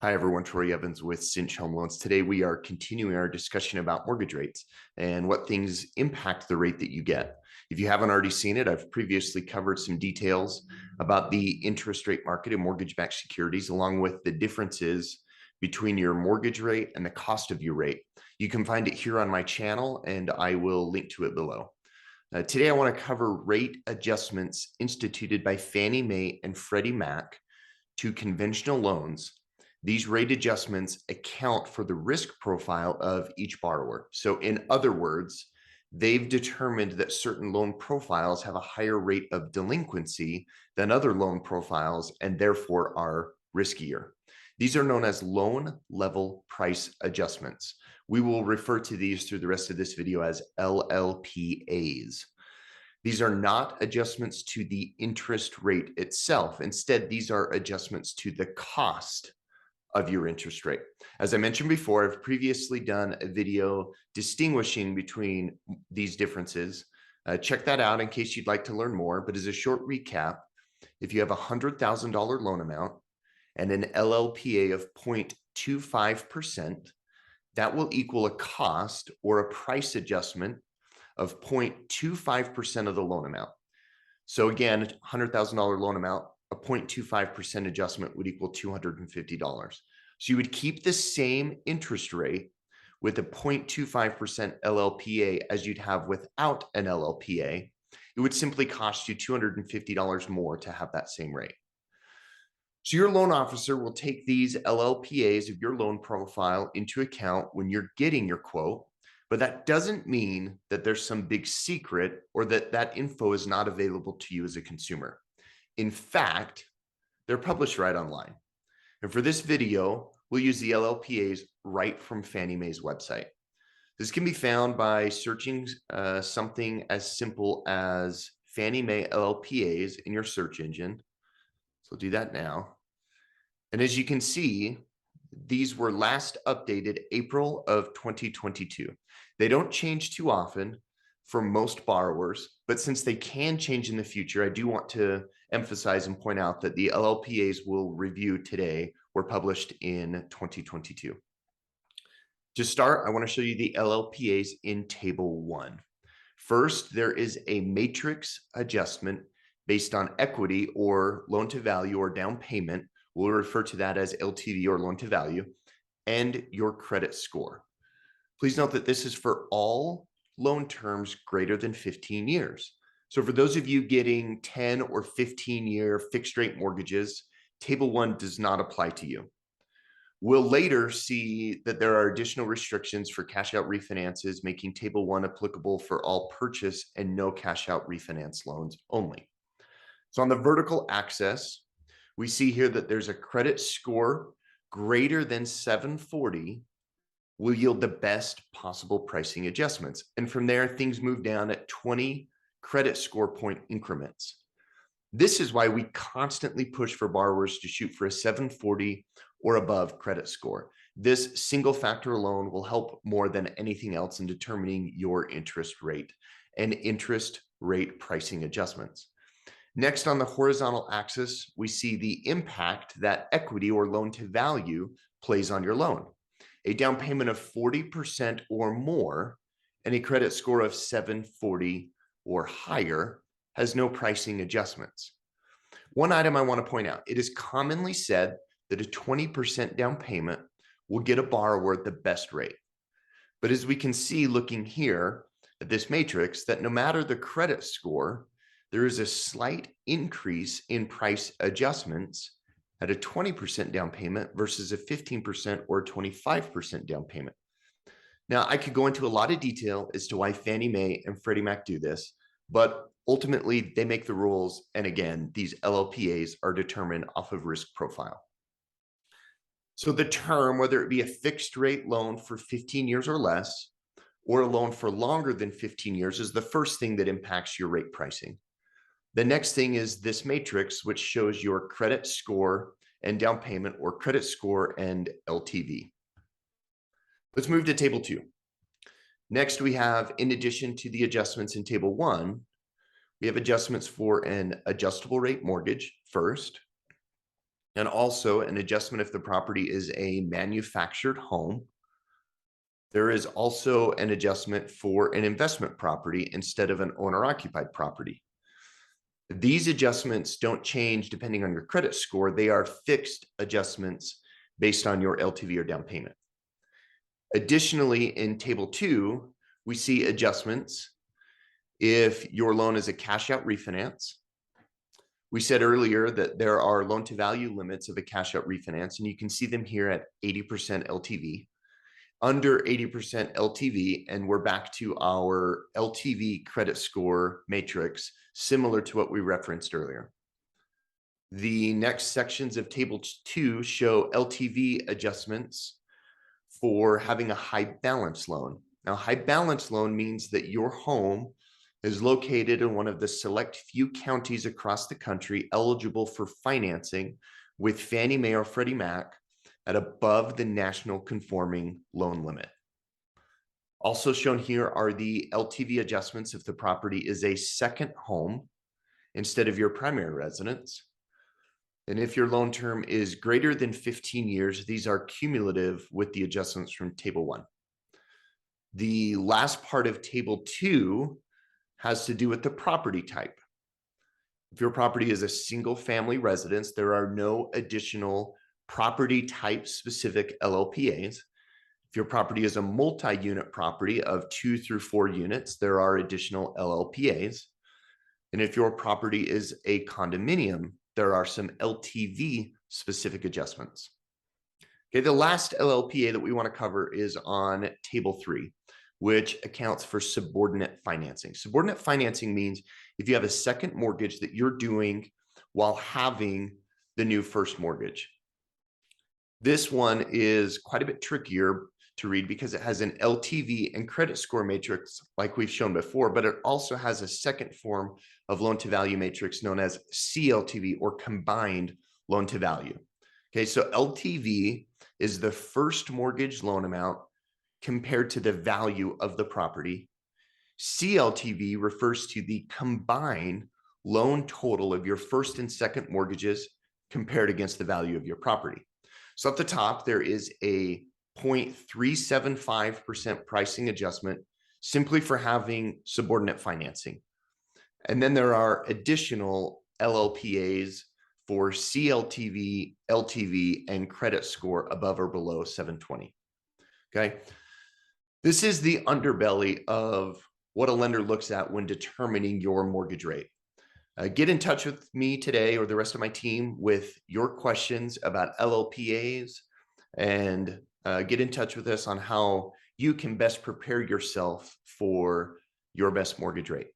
Hi, everyone. Troy Evans with Cinch Home Loans. Today, we are continuing our discussion about mortgage rates and what things impact the rate that you get. If you haven't already seen it, I've previously covered some details about the interest rate market and mortgage-backed securities, along with the differences between your mortgage rate and the cost of your rate. You can find it here on my channel, and I will link to it below. Today, I want to cover rate adjustments instituted by Fannie Mae and Freddie Mac to conventional loans. These rate adjustments account for the risk profile of each borrower. So in other words, they've determined that certain loan profiles have a higher rate of delinquency than other loan profiles and therefore are riskier. These are known as loan level price adjustments. We will refer to these through the rest of this video as LLPAs. These are not adjustments to the interest rate itself. Instead, these are adjustments to the cost of your interest rate. As I mentioned before, I've previously done a video distinguishing between these differences. Check that out in case you'd like to learn more. But as a short recap, if you have a $100,000 loan amount and an LLPA of 0.25%, that will equal a cost or a price adjustment of 0.25% of the loan amount. So again, $100,000 loan amount, a 0.25% adjustment would equal $250. So you would keep the same interest rate with a 0.25% LLPA as you'd have without an LLPA. It would simply cost you $250 more to have that same rate. So your loan officer will take these LLPAs of your loan profile into account when you're getting your quote, but that doesn't mean that there's some big secret or that that info is not available to you as a consumer. In fact, they're published right online. And for this video, we'll use the LLPAs right from Fannie Mae's website. This can be found by searching something as simple as Fannie Mae LLPAs in your search engine. So I'll do that now. And as you can see, these were last updated April of 2022. They don't change too often for most borrowers, but since they can change in the future, I do want to emphasize and point out that the LLPAs we'll review today were published in 2022. To start, I want to show you the LLPAs in Table 1. First, there is a matrix adjustment based on equity or loan to value or down payment. We'll refer to that as LTV or loan to value, and your credit score. Please note that this is for all loan terms greater than 15 years. So for those of you getting 10 or 15-year fixed rate mortgages, Table 1 does not apply to you. We'll later see that there are additional restrictions for cash out refinances, making Table 1 applicable for all purchase and no cash out refinance loans only. So on the vertical axis, we see here that there's a credit score greater than 740 will yield the best possible pricing adjustments. And from there, things move down at 20 credit score point increments. This is why we constantly push for borrowers to shoot for a 740 or above credit score. This single factor alone will help more than anything else in determining your interest rate and interest rate pricing adjustments. Next, on the horizontal axis, we see the impact that equity or loan to value plays on your loan. A down payment of 40% or more and a credit score of 740 or higher has no pricing adjustments. One item I want to point out, it is commonly said that a 20% down payment will get a borrower the best rate. But as we can see looking here at this matrix, that no matter the credit score, there is a slight increase in price adjustments at a 20% down payment versus a 15% or 25% down payment. Now, I could go into a lot of detail as to why Fannie Mae and Freddie Mac do this, but ultimately they make the rules. And again, these LLPAs are determined off of risk profile. So the term, whether it be a fixed rate loan for 15 years or less, or a loan for longer than 15 years, is the first thing that impacts your rate pricing. The next thing is this matrix, which shows your credit score and down payment, or credit score and LTV. Let's move to Table 2. Next, we have, in addition to the adjustments in Table 1, we have adjustments for an adjustable rate mortgage first, and also an adjustment if the property is a manufactured home. There is also an adjustment for an investment property instead of an owner-occupied property. These adjustments don't change depending on your credit score. They are fixed adjustments based on your LTV or down payment. Additionally, in Table 2, we see adjustments if your loan is a cash out refinance. We said earlier that there are loan to value limits of a cash out refinance, and you can see them here at 80% LTV. Under 80% LTV, and we're back to our LTV credit score matrix, similar to what we referenced earlier. The next sections of Table 2 show LTV adjustments for having a high balance loan. Now, high balance loan means that your home is located in one of the select few counties across the country eligible for financing with Fannie Mae or Freddie Mac at above the national conforming loan limit. Also shown here are the LTV adjustments if the property is a second home instead of your primary residence. And if your loan term is greater than 15 years, these are cumulative with the adjustments from Table 1. The last part of Table 2 has to do with the property type. If your property is a single family residence, there are no additional property type specific LLPAs. If your property is a multi-unit property of 2 through 4 units, there are additional LLPAs. And if your property is a condominium, there are some LTV specific adjustments. Okay, the last LLPA that we want to cover is on Table 3, which accounts for subordinate financing. Subordinate financing means if you have a second mortgage that you're doing while having the new first mortgage. This one is quite a bit trickier to read because it has an LTV and credit score matrix like we've shown before, but it also has a second form of loan to value matrix known as CLTV, or combined loan to value. Okay, so LTV is the first mortgage loan amount compared to the value of the property. CLTV refers to the combined loan total of your first and second mortgages compared against the value of your property. So at the top, there is a 0.375% pricing adjustment simply for having subordinate financing. And then there are additional LLPAs for CLTV, LTV, and credit score above or below 720. Okay. This is the underbelly of what a lender looks at when determining your mortgage rate. Get in touch with me today or the rest of my team with your questions about LLPAs, and get in touch with us on how you can best prepare yourself for your best mortgage rate.